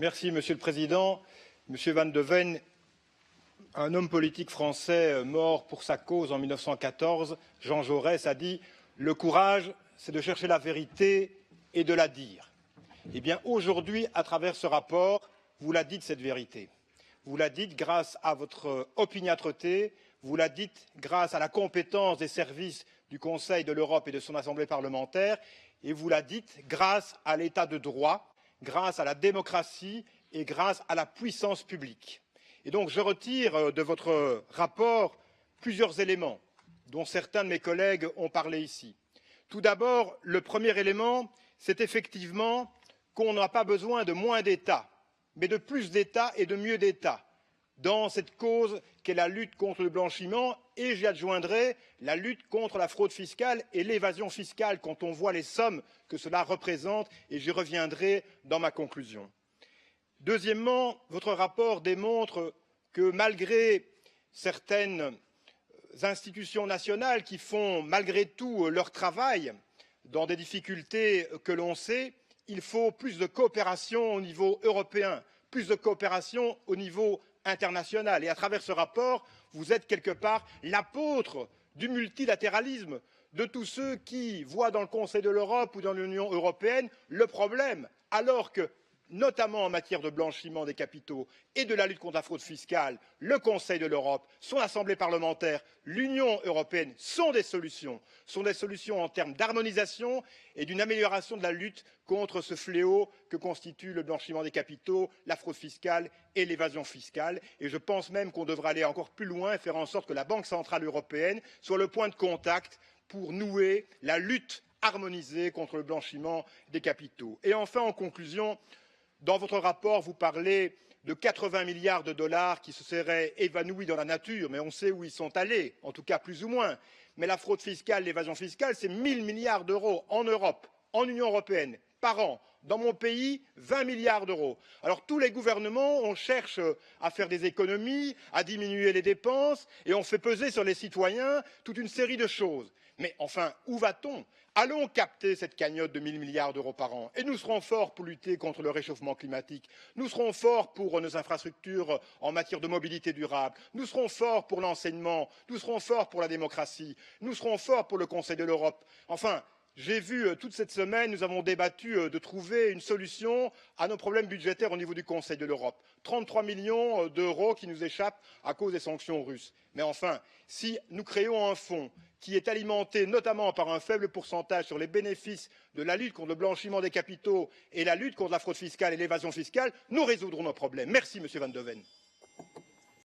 Merci, Monsieur le Président. Monsieur Van de Ven, un homme politique français mort pour sa cause en 1914, Jean Jaurès, a dit « Le courage, c'est de chercher la vérité et de la dire ». Eh bien, aujourd'hui, à travers ce rapport, vous la dites cette vérité. Vous la dites grâce à votre opiniâtreté, vous la dites grâce à la compétence des services du Conseil de l'Europe et de son Assemblée parlementaire, et vous la dites grâce à l'état de droit, grâce à la démocratie et grâce à la puissance publique. Et donc je retire de votre rapport plusieurs éléments dont certains de mes collègues ont parlé ici. Tout d'abord, le premier élément, c'est effectivement qu'on n'a pas besoin de moins d'État, mais de plus d'État et de mieux d'État dans cette cause qu'est la lutte contre le blanchiment, et j'y adjoindrai la lutte contre la fraude fiscale et l'évasion fiscale quand on voit les sommes que cela représente, et j'y reviendrai dans ma conclusion. Deuxièmement, votre rapport démontre que malgré certaines institutions nationales qui font malgré tout leur travail dans des difficultés que l'on sait, il faut plus de coopération au niveau européen, plus de coopération au niveau international. Et à travers ce rapport, vous êtes quelque part l'apôtre du multilatéralisme, de tous ceux qui voient dans le Conseil de l'Europe ou dans l'Union européenne le problème, alors que, notamment en matière de blanchiment des capitaux et de la lutte contre la fraude fiscale, le Conseil de l'Europe, son Assemblée parlementaire, l'Union européenne sont des solutions en termes d'harmonisation et d'une amélioration de la lutte contre ce fléau que constituent le blanchiment des capitaux, la fraude fiscale et l'évasion fiscale. Et je pense même qu'on devrait aller encore plus loin et faire en sorte que la Banque centrale européenne soit le point de contact pour nouer la lutte harmonisée contre le blanchiment des capitaux. Et enfin, en conclusion, dans votre rapport, vous parlez de 80 milliards de dollars qui se seraient évanouis dans la nature, mais on sait où ils sont allés, en tout cas plus ou moins. Mais la fraude fiscale, l'évasion fiscale, c'est 1000 milliards d'euros en Europe, en Union européenne, par an. Dans mon pays, 20 milliards d'euros. Alors tous les gouvernements, on cherche à faire des économies, à diminuer les dépenses, et on fait peser sur les citoyens toute une série de choses. Mais enfin, où va-t-on? Allons capter cette cagnotte de 1000 milliards d'euros par an, et nous serons forts pour lutter contre le réchauffement climatique, nous serons forts pour nos infrastructures en matière de mobilité durable, nous serons forts pour l'enseignement, nous serons forts pour la démocratie, nous serons forts pour le Conseil de l'Europe. Enfin, j'ai vu toute cette semaine, nous avons débattu de trouver une solution à nos problèmes budgétaires au niveau du Conseil de l'Europe. 33 millions d'euros qui nous échappent à cause des sanctions russes. Mais enfin, si nous créons un fonds qui est alimenté notamment par un faible pourcentage sur les bénéfices de la lutte contre le blanchiment des capitaux et la lutte contre la fraude fiscale et l'évasion fiscale, nous résoudrons nos problèmes. Merci, Monsieur Van de Ven.